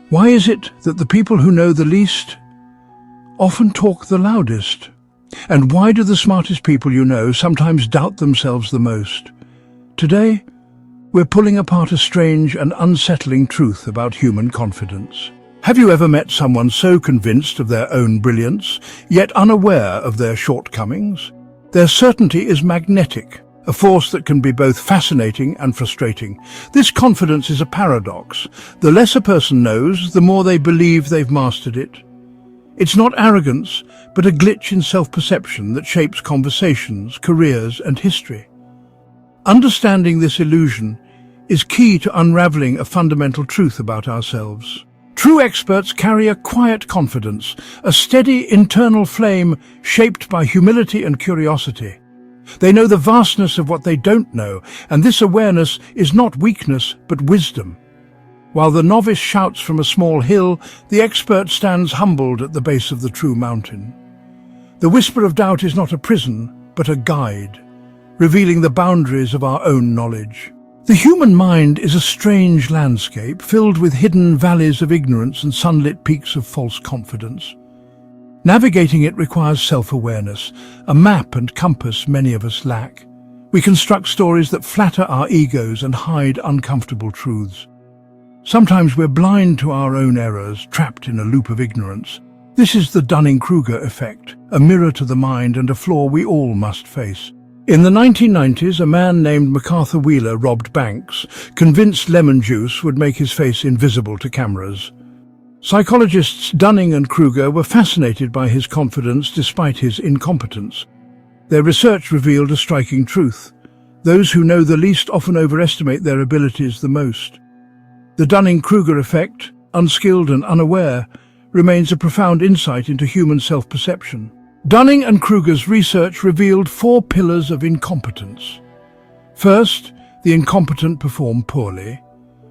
Why is it that the people who know the least often talk the loudest? And why do the smartest people you know sometimes doubt themselves the most? Today, we're pulling apart a strange and unsettling truth about human confidence. Have you ever met someone so convinced of their own brilliance, yet unaware of their shortcomings? Their certainty is magnetic, a force that can be both fascinating and frustrating. This confidence is a paradox. The less a person knows, the more they believe they've mastered it. It's not arrogance, but a glitch in self-perception that shapes conversations, careers, and history. Understanding this illusion is key to unraveling a fundamental truth about ourselves. True experts carry a quiet confidence, a steady internal flame shaped by humility and curiosity. They know the vastness of what they don't know, and this awareness is not weakness but wisdom. While the novice shouts from a small hill, the expert stands humbled at the base of the true mountain. The whisper of doubt is not a prison, but a guide, revealing the boundaries of our own knowledge. The human mind is a strange landscape filled with hidden valleys of ignorance and sunlit peaks of false confidence. Navigating it requires self-awareness, a map and compass many of us lack. We construct stories that flatter our egos and hide uncomfortable truths. Sometimes we're blind to our own errors, trapped in a loop of ignorance. This is the Dunning-Kruger Effect, a mirror to the mind and a flaw we all must face. In the 1990s, a man named MacArthur Wheeler robbed banks, convinced lemon juice would make his face invisible to cameras. Psychologists Dunning and Kruger were fascinated by his confidence despite his incompetence. Their research revealed a striking truth. Those who know the least often overestimate their abilities the most. The Dunning-Kruger effect, unskilled and unaware, remains a profound insight into human self-perception. Dunning and Kruger's research revealed 4 pillars of incompetence. First, the incompetent perform poorly.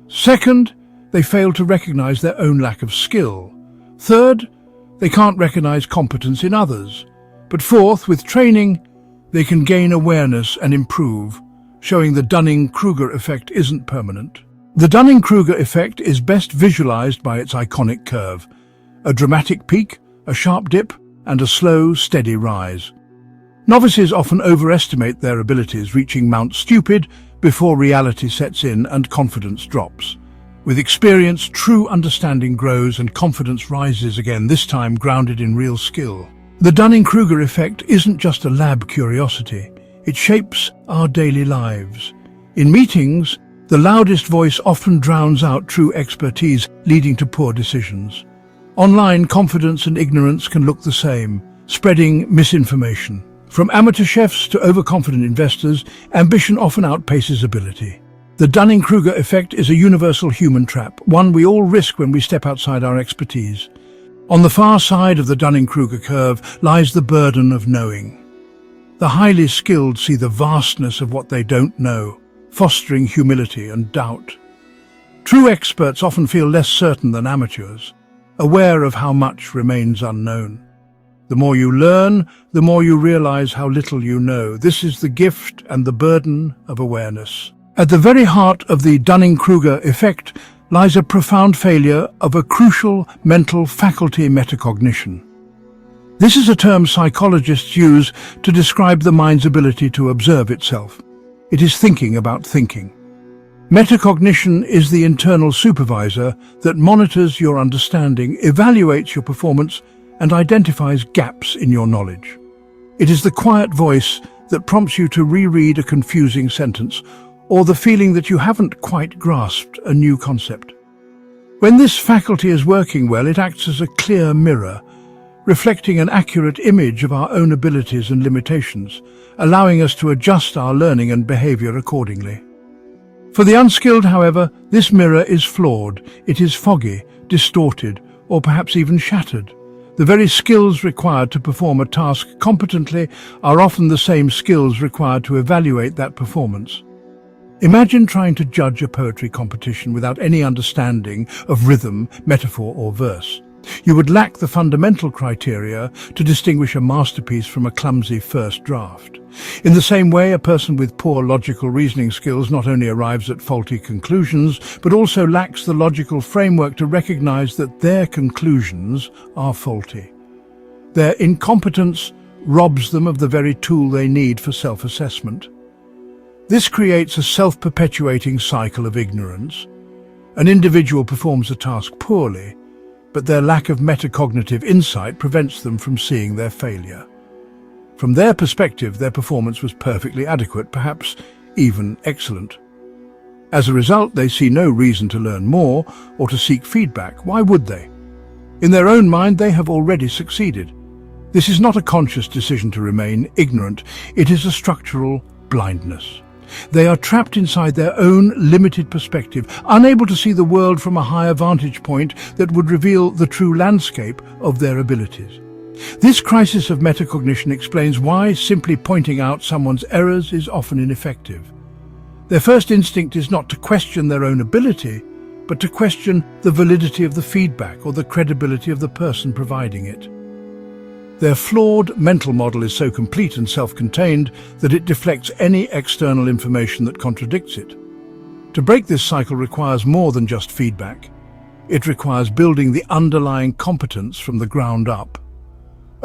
Second, they fail to recognize their own lack of skill. Third, they can't recognize competence in others. But fourth, with training, they can gain awareness and improve, showing the Dunning-Kruger effect isn't permanent. The Dunning-Kruger effect is best visualized by its iconic curve, a dramatic peak, a sharp dip, and a slow, steady rise. Novices often overestimate their abilities, reaching Mount Stupid before reality sets in and confidence drops. With experience, true understanding grows and confidence rises again, this time grounded in real skill. The Dunning-Kruger effect isn't just a lab curiosity. It shapes our daily lives. In meetings, the loudest voice often drowns out true expertise, leading to poor decisions. Online, confidence and ignorance can look the same, spreading misinformation. From amateur chefs to overconfident investors, ambition often outpaces ability. The Dunning-Kruger effect is a universal human trap, one we all risk when we step outside our expertise. On the far side of the Dunning-Kruger curve lies the burden of knowing. The highly skilled see the vastness of what they don't know, fostering humility and doubt. True experts often feel less certain than amateurs, aware of how much remains unknown. The more you learn, the more you realize how little you know. This is the gift and the burden of awareness. At the very heart of the Dunning-Kruger effect lies a profound failure of a crucial mental faculty, metacognition. This is a term psychologists use to describe the mind's ability to observe itself. It is thinking about thinking. Metacognition is the internal supervisor that monitors your understanding, evaluates your performance, and identifies gaps in your knowledge. It is the quiet voice that prompts you to reread a confusing sentence, or the feeling that you haven't quite grasped a new concept. When this faculty is working well, it acts as a clear mirror, reflecting an accurate image of our own abilities and limitations, allowing us to adjust our learning and behavior accordingly. For the unskilled, however, this mirror is flawed. It is foggy, distorted, or perhaps even shattered. The very skills required to perform a task competently are often the same skills required to evaluate that performance. Imagine trying to judge a poetry competition without any understanding of rhythm, metaphor, or verse. You would lack the fundamental criteria to distinguish a masterpiece from a clumsy first draft. In the same way, a person with poor logical reasoning skills not only arrives at faulty conclusions, but also lacks the logical framework to recognize that their conclusions are faulty. Their incompetence robs them of the very tool they need for self-assessment. This creates a self-perpetuating cycle of ignorance. An individual performs a task poorly, but their lack of metacognitive insight prevents them from seeing their failure. From their perspective, their performance was perfectly adequate, perhaps even excellent. As a result, they see no reason to learn more or to seek feedback. Why would they? In their own mind, they have already succeeded. This is not a conscious decision to remain ignorant. It is a structural blindness. They are trapped inside their own limited perspective, unable to see the world from a higher vantage point that would reveal the true landscape of their abilities. This crisis of metacognition explains why simply pointing out someone's errors is often ineffective. Their first instinct is not to question their own ability, but to question the validity of the feedback or the credibility of the person providing it. Their flawed mental model is so complete and self-contained that it deflects any external information that contradicts it. To break this cycle requires more than just feedback. It requires building the underlying competence from the ground up.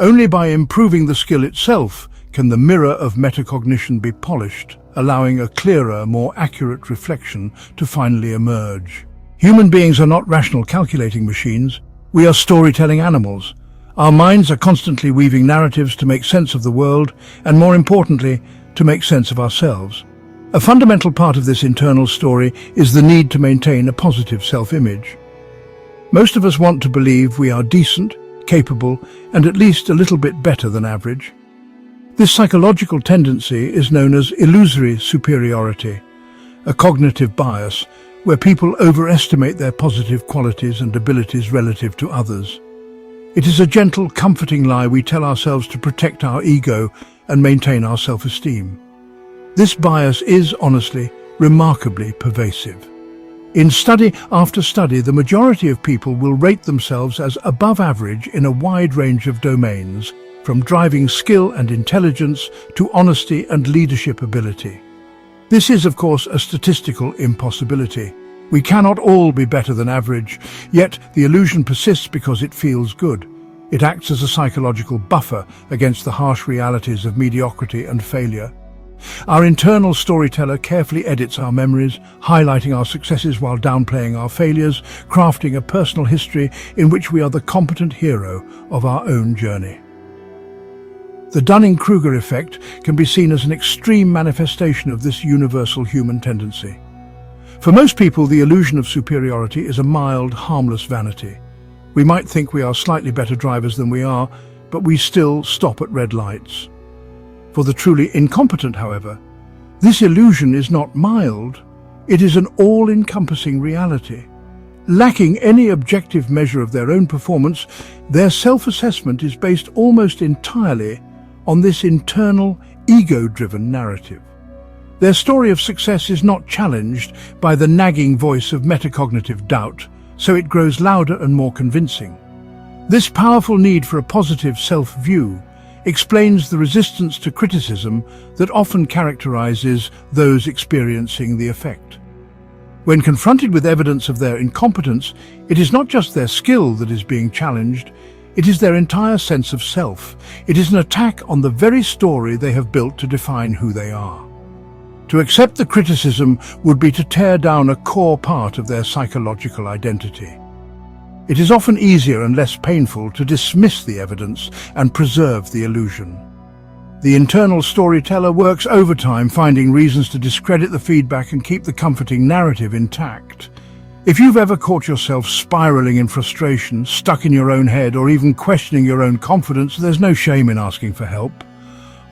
Only by improving the skill itself can the mirror of metacognition be polished, allowing a clearer, more accurate reflection to finally emerge. Human beings are not rational calculating machines. We are storytelling animals. Our minds are constantly weaving narratives to make sense of the world, and more importantly, to make sense of ourselves. A fundamental part of this internal story is the need to maintain a positive self-image. Most of us want to believe we are decent, capable, and at least a little bit better than average. This psychological tendency is known as illusory superiority, a cognitive bias where people overestimate their positive qualities and abilities relative to others. It is a gentle, comforting lie we tell ourselves to protect our ego and maintain our self-esteem. This bias is, honestly, remarkably pervasive. In study after study, the majority of people will rate themselves as above average in a wide range of domains, from driving skill and intelligence to honesty and leadership ability. This is, of course, a statistical impossibility. We cannot all be better than average, yet the illusion persists because it feels good. It acts as a psychological buffer against the harsh realities of mediocrity and failure. Our internal storyteller carefully edits our memories, highlighting our successes while downplaying our failures, crafting a personal history in which we are the competent hero of our own journey. The Dunning-Kruger Effect can be seen as an extreme manifestation of this universal human tendency. For most people, the illusion of superiority is a mild, harmless vanity. We might think we are slightly better drivers than we are, but we still stop at red lights. For the truly incompetent, however, this illusion is not mild, it is an all-encompassing reality. Lacking any objective measure of their own performance, their self-assessment is based almost entirely on this internal, ego-driven narrative. Their story of success is not challenged by the nagging voice of metacognitive doubt, so it grows louder and more convincing. This powerful need for a positive self-view explains the resistance to criticism that often characterizes those experiencing the effect. When confronted with evidence of their incompetence, it is not just their skill that is being challenged, it is their entire sense of self. It is an attack on the very story they have built to define who they are. To accept the criticism would be to tear down a core part of their psychological identity. It is often easier and less painful to dismiss the evidence and preserve the illusion. The internal storyteller works overtime, finding reasons to discredit the feedback and keep the comforting narrative intact. If you've ever caught yourself spiraling in frustration, stuck in your own head, or even questioning your own confidence, there's no shame in asking for help.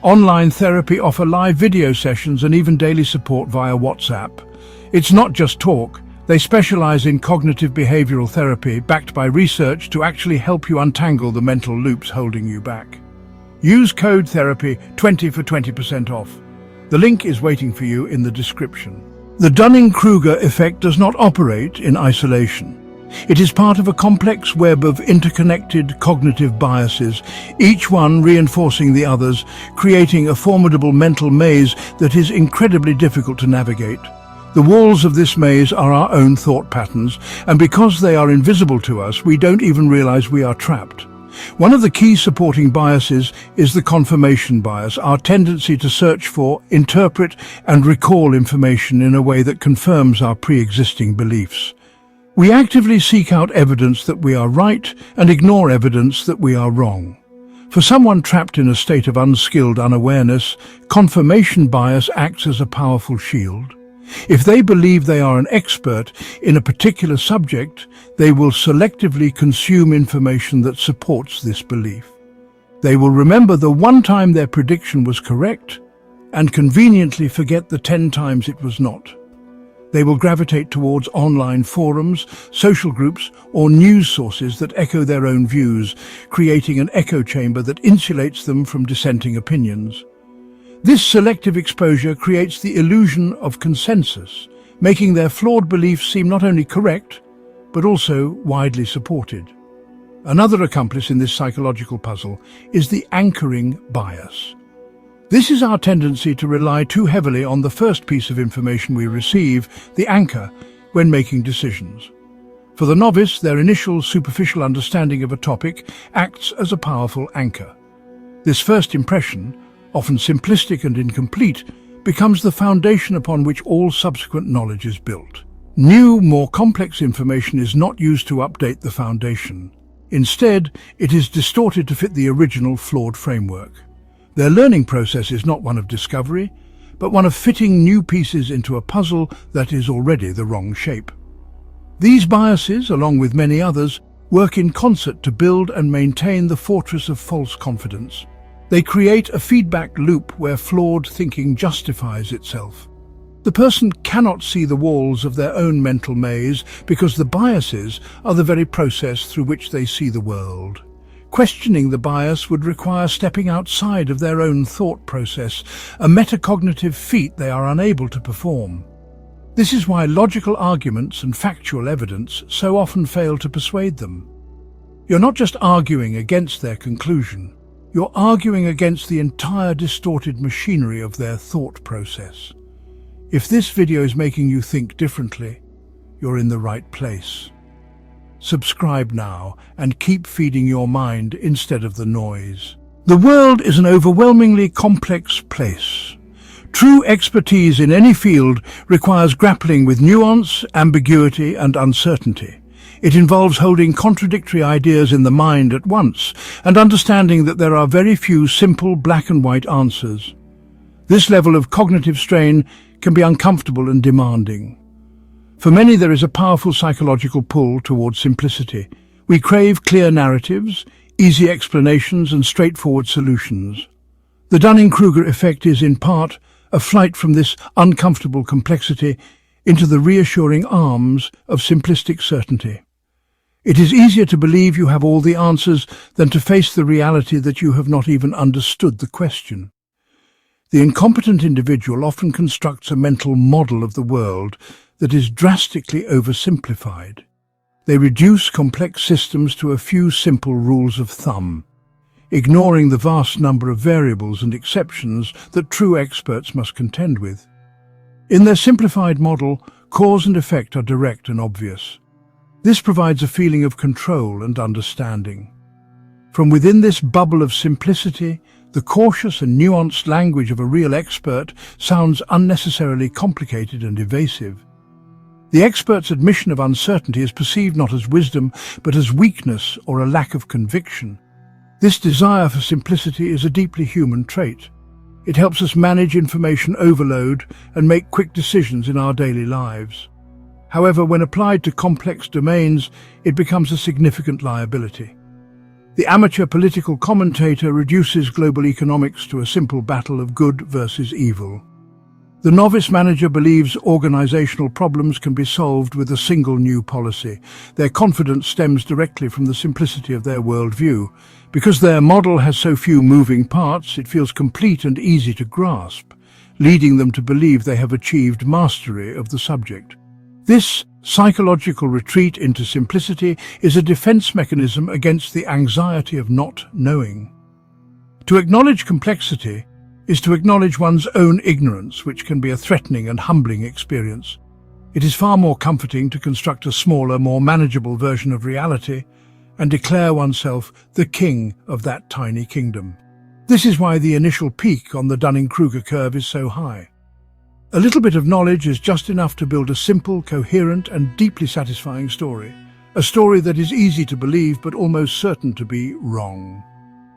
Online therapy offer live video sessions and even daily support via WhatsApp. It's not just talk. They specialize in cognitive behavioral therapy backed by research to actually help you untangle the mental loops holding you back. Use code therapy20 for 20% off. The link is waiting for you in the description. The Dunning-Kruger effect does not operate in isolation. It is part of a complex web of interconnected cognitive biases, each one reinforcing the others, creating a formidable mental maze that is incredibly difficult to navigate. The walls of this maze are our own thought patterns, and because they are invisible to us, we don't even realize we are trapped. One of the key supporting biases is the confirmation bias, our tendency to search for, interpret, and recall information in a way that confirms our pre-existing beliefs. We actively seek out evidence that we are right and ignore evidence that we are wrong. For someone trapped in a state of unskilled unawareness, confirmation bias acts as a powerful shield. If they believe they are an expert in a particular subject, they will selectively consume information that supports this belief. They will remember the one time their prediction was correct and conveniently forget the 10 times it was not. They will gravitate towards online forums, social groups, or news sources that echo their own views, creating an echo chamber that insulates them from dissenting opinions. This selective exposure creates the illusion of consensus, making their flawed beliefs seem not only correct, but also widely supported. Another accomplice in this psychological puzzle is the anchoring bias. This is our tendency to rely too heavily on the first piece of information we receive, the anchor, when making decisions. For the novice, their initial superficial understanding of a topic acts as a powerful anchor. This first impression, often simplistic and incomplete, becomes the foundation upon which all subsequent knowledge is built. New, more complex information is not used to update the foundation. Instead, it is distorted to fit the original flawed framework. Their learning process is not one of discovery, but one of fitting new pieces into a puzzle that is already the wrong shape. These biases, along with many others, work in concert to build and maintain the fortress of false confidence. They create a feedback loop where flawed thinking justifies itself. The person cannot see the walls of their own mental maze because the biases are the very process through which they see the world. Questioning the bias would require stepping outside of their own thought process, a metacognitive feat they are unable to perform. This is why logical arguments and factual evidence so often fail to persuade them. You're not just arguing against their conclusion. You're arguing against the entire distorted machinery of their thought process. If this video is making you think differently, you're in the right place. Subscribe now and keep feeding your mind instead of the noise. The world is an overwhelmingly complex place. True expertise in any field requires grappling with nuance, ambiguity, and uncertainty. It involves holding contradictory ideas in the mind at once and understanding that there are very few simple black and white answers. This level of cognitive strain can be uncomfortable and demanding. For many, there is a powerful psychological pull towards simplicity. We crave clear narratives, easy explanations, and straightforward solutions. The Dunning-Kruger Effect is, in part, a flight from this uncomfortable complexity into the reassuring arms of simplistic certainty. It is easier to believe you have all the answers than to face the reality that you have not even understood the question. The incompetent individual often constructs a mental model of the world that is drastically oversimplified. They reduce complex systems to a few simple rules of thumb, ignoring the vast number of variables and exceptions that true experts must contend with. In their simplified model, cause and effect are direct and obvious. This provides a feeling of control and understanding. From within this bubble of simplicity, the cautious and nuanced language of a real expert sounds unnecessarily complicated and evasive. The expert's admission of uncertainty is perceived not as wisdom, but as weakness or a lack of conviction. This desire for simplicity is a deeply human trait. It helps us manage information overload and make quick decisions in our daily lives. However, when applied to complex domains, it becomes a significant liability. The amateur political commentator reduces global economics to a simple battle of good versus evil. The novice manager believes organizational problems can be solved with a single new policy. Their confidence stems directly from the simplicity of their worldview. Because their model has so few moving parts, it feels complete and easy to grasp, leading them to believe they have achieved mastery of the subject. This psychological retreat into simplicity is a defense mechanism against the anxiety of not knowing. To acknowledge complexity is to acknowledge one's own ignorance, which can be a threatening and humbling experience. It is far more comforting to construct a smaller, more manageable version of reality and declare oneself the king of that tiny kingdom. This is why the initial peak on the Dunning-Kruger curve is so high. A little bit of knowledge is just enough to build a simple, coherent, and deeply satisfying story. A story that is easy to believe but almost certain to be wrong.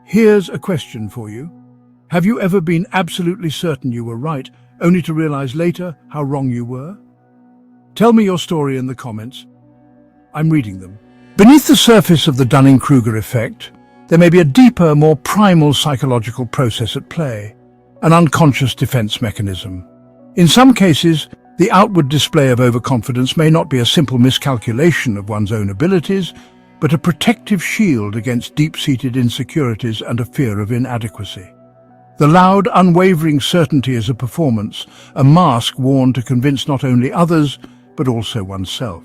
Here's a question for you. Have you ever been absolutely certain you were right, only to realize later how wrong you were? Tell me your story in the comments. I'm reading them. Beneath the surface of the Dunning-Kruger effect, there may be a deeper, more primal psychological process at play, an unconscious defense mechanism. In some cases, the outward display of overconfidence may not be a simple miscalculation of one's own abilities, but a protective shield against deep-seated insecurities and a fear of inadequacy. The loud, unwavering certainty is a performance, a mask worn to convince not only others, but also oneself.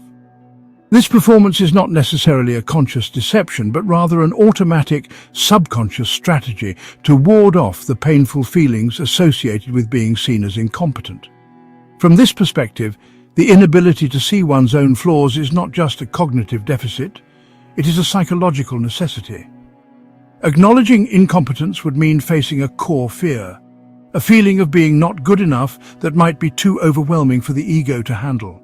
This performance is not necessarily a conscious deception, but rather an automatic, subconscious strategy to ward off the painful feelings associated with being seen as incompetent. From this perspective, the inability to see one's own flaws is not just a cognitive deficit, it is a psychological necessity. Acknowledging incompetence would mean facing a core fear, a feeling of being not good enough that might be too overwhelming for the ego to handle.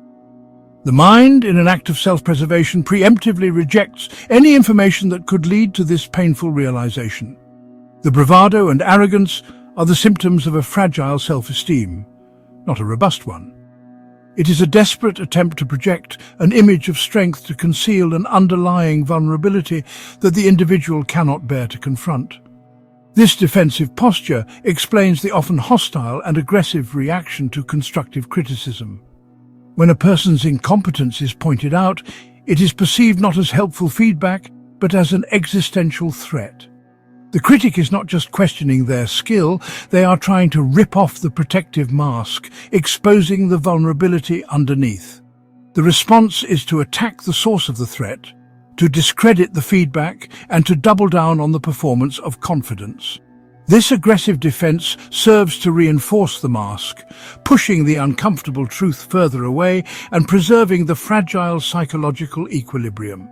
The mind, in an act of self-preservation, preemptively rejects any information that could lead to this painful realization. The bravado and arrogance are the symptoms of a fragile self-esteem, not a robust one. It is a desperate attempt to project an image of strength to conceal an underlying vulnerability that the individual cannot bear to confront. This defensive posture explains the often hostile and aggressive reaction to constructive criticism. When a person's incompetence is pointed out, it is perceived not as helpful feedback, but as an existential threat. The critic is not just questioning their skill, they are trying to rip off the protective mask, exposing the vulnerability underneath. The response is to attack the source of the threat, to discredit the feedback, and to double down on the performance of confidence. This aggressive defense serves to reinforce the mask, pushing the uncomfortable truth further away and preserving the fragile psychological equilibrium.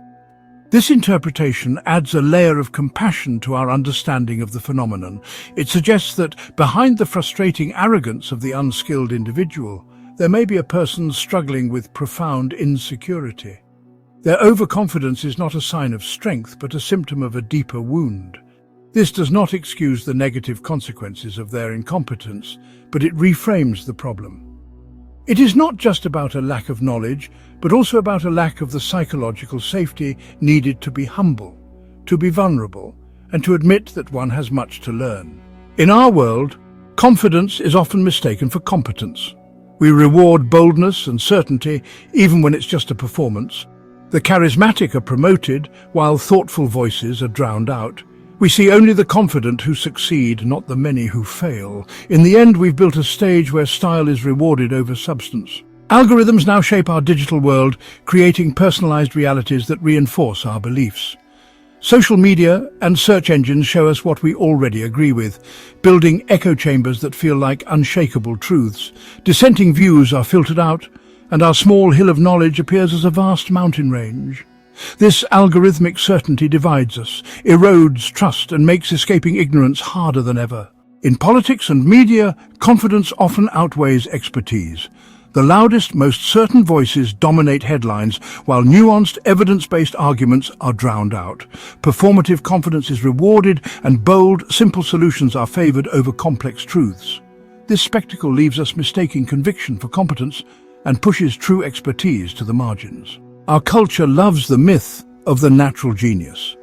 This interpretation adds a layer of compassion to our understanding of the phenomenon. It suggests that behind the frustrating arrogance of the unskilled individual, there may be a person struggling with profound insecurity. Their overconfidence is not a sign of strength, but a symptom of a deeper wound. This does not excuse the negative consequences of their incompetence, but it reframes the problem. It is not just about a lack of knowledge, but also about a lack of the psychological safety needed to be humble, to be vulnerable, and to admit that one has much to learn. In our world, confidence is often mistaken for competence. We reward boldness and certainty even when it's just a performance. The charismatic are promoted, while thoughtful voices are drowned out. We see only the confident who succeed, not the many who fail. In the end, we've built a stage where style is rewarded over substance. Algorithms now shape our digital world, creating personalized realities that reinforce our beliefs. Social media and search engines show us what we already agree with, building echo chambers that feel like unshakable truths. Dissenting views are filtered out, and our small hill of knowledge appears as a vast mountain range. This algorithmic certainty divides us, erodes trust, and makes escaping ignorance harder than ever. In politics and media, confidence often outweighs expertise. The loudest, most certain voices dominate headlines, while nuanced, evidence-based arguments are drowned out. Performative confidence is rewarded, and bold, simple solutions are favored over complex truths. This spectacle leaves us mistaking conviction for competence and pushes true expertise to the margins. Our culture loves the myth of the natural genius,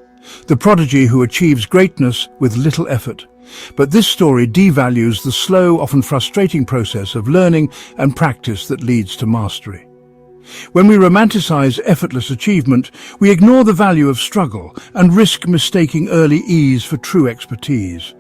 the prodigy who achieves greatness with little effort. But this story devalues the slow, often frustrating process of learning and practice that leads to mastery. When we romanticize effortless achievement, we ignore the value of struggle and risk mistaking early ease for true expertise.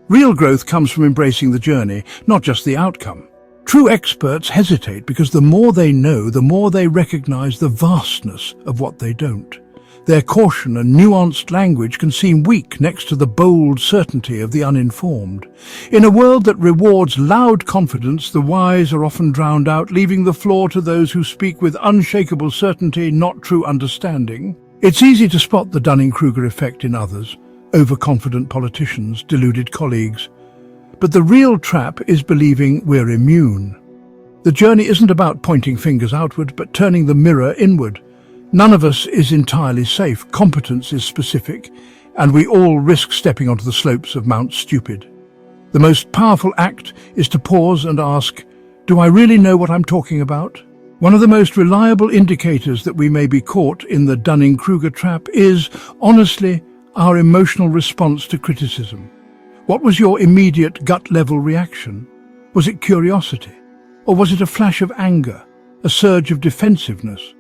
Real growth comes from embracing the journey, not just the outcome. True experts hesitate because the more they know, the more they recognize the vastness of what they don't. Their caution and nuanced language can seem weak next to the bold certainty of the uninformed. In a world that rewards loud confidence, the wise are often drowned out, leaving the floor to those who speak with unshakable certainty, not true understanding. It's easy to spot the Dunning-Kruger effect in others, overconfident politicians, deluded colleagues. But the real trap is believing we're immune. The journey isn't about pointing fingers outward, but turning the mirror inward. None of us is entirely safe. Competence is specific, and we all risk stepping onto the slopes of Mount Stupid. The most powerful act is to pause and ask, do I really know what I'm talking about? One of the most reliable indicators that we may be caught in the Dunning-Kruger trap is, honestly, our emotional response to criticism. What was your immediate gut-level reaction? Was it curiosity? Or was it a flash of anger, a surge of defensiveness?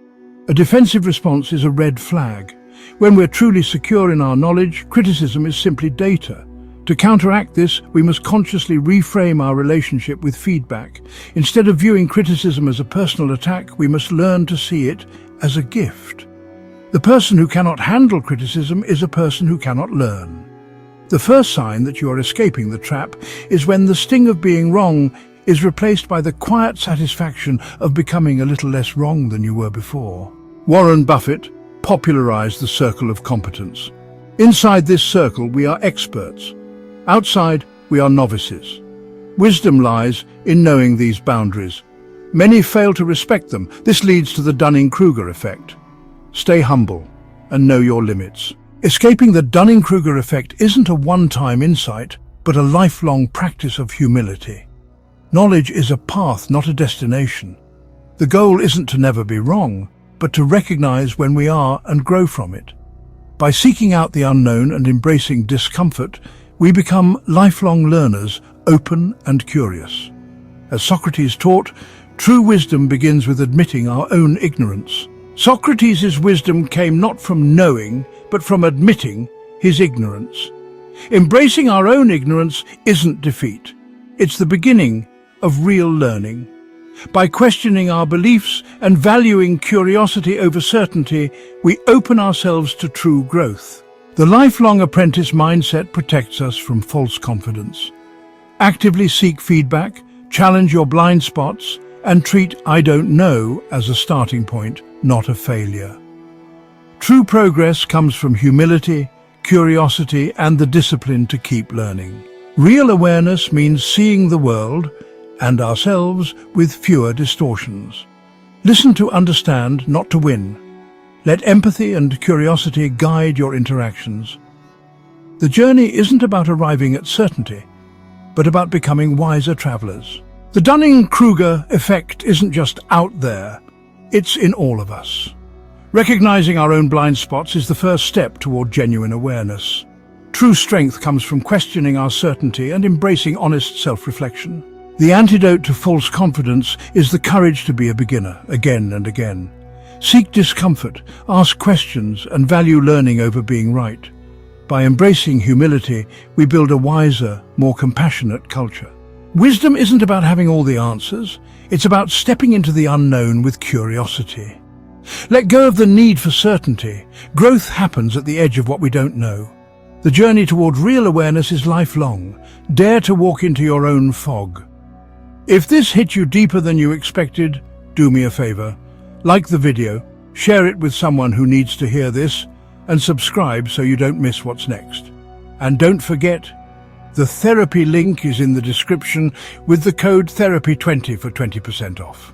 A defensive response is a red flag. When we're truly secure in our knowledge, criticism is simply data. To counteract this, we must consciously reframe our relationship with feedback. Instead of viewing criticism as a personal attack, we must learn to see it as a gift. The person who cannot handle criticism is a person who cannot learn. The first sign that you are escaping the trap is when the sting of being wrong is replaced by the quiet satisfaction of becoming a little less wrong than you were before. Warren Buffett popularized the circle of competence. Inside this circle, we are experts. Outside, we are novices. Wisdom lies in knowing these boundaries. Many fail to respect them. This leads to the Dunning-Kruger effect. Stay humble and know your limits. Escaping the Dunning-Kruger effect isn't a one-time insight, but a lifelong practice of humility. Knowledge is a path, not a destination. The goal isn't to never be wrong, but to recognize when we are and grow from it. By seeking out the unknown and embracing discomfort, we become lifelong learners, open and curious. As Socrates taught, true wisdom begins with admitting our own ignorance. Socrates' wisdom came not from knowing, but from admitting his ignorance. Embracing our own ignorance isn't defeat. It's the beginning of real learning. By questioning our beliefs and valuing curiosity over certainty, we open ourselves to true growth. The lifelong apprentice mindset protects us from false confidence. Actively seek feedback, challenge your blind spots, and treat "I don't know" as a starting point, not a failure. True progress comes from humility, curiosity, and the discipline to keep learning. Real awareness means seeing the world and ourselves with fewer distortions. Listen to understand, not to win. Let empathy and curiosity guide your interactions. The journey isn't about arriving at certainty, but about becoming wiser travelers. The Dunning-Kruger effect isn't just out there, it's in all of us. Recognizing our own blind spots is the first step toward genuine awareness. True strength comes from questioning our certainty and embracing honest self-reflection. The antidote to false confidence is the courage to be a beginner, again and again. Seek discomfort, ask questions, and value learning over being right. By embracing humility, we build a wiser, more compassionate culture. Wisdom isn't about having all the answers, it's about stepping into the unknown with curiosity. Let go of the need for certainty. Growth happens at the edge of what we don't know. The journey toward real awareness is lifelong. Dare to walk into your own fog. If this hit you deeper than you expected, do me a favor. Like the video, share it with someone who needs to hear this, and subscribe so you don't miss what's next. And don't forget, the therapy link is in the description with the code THERAPY20 for 20% off.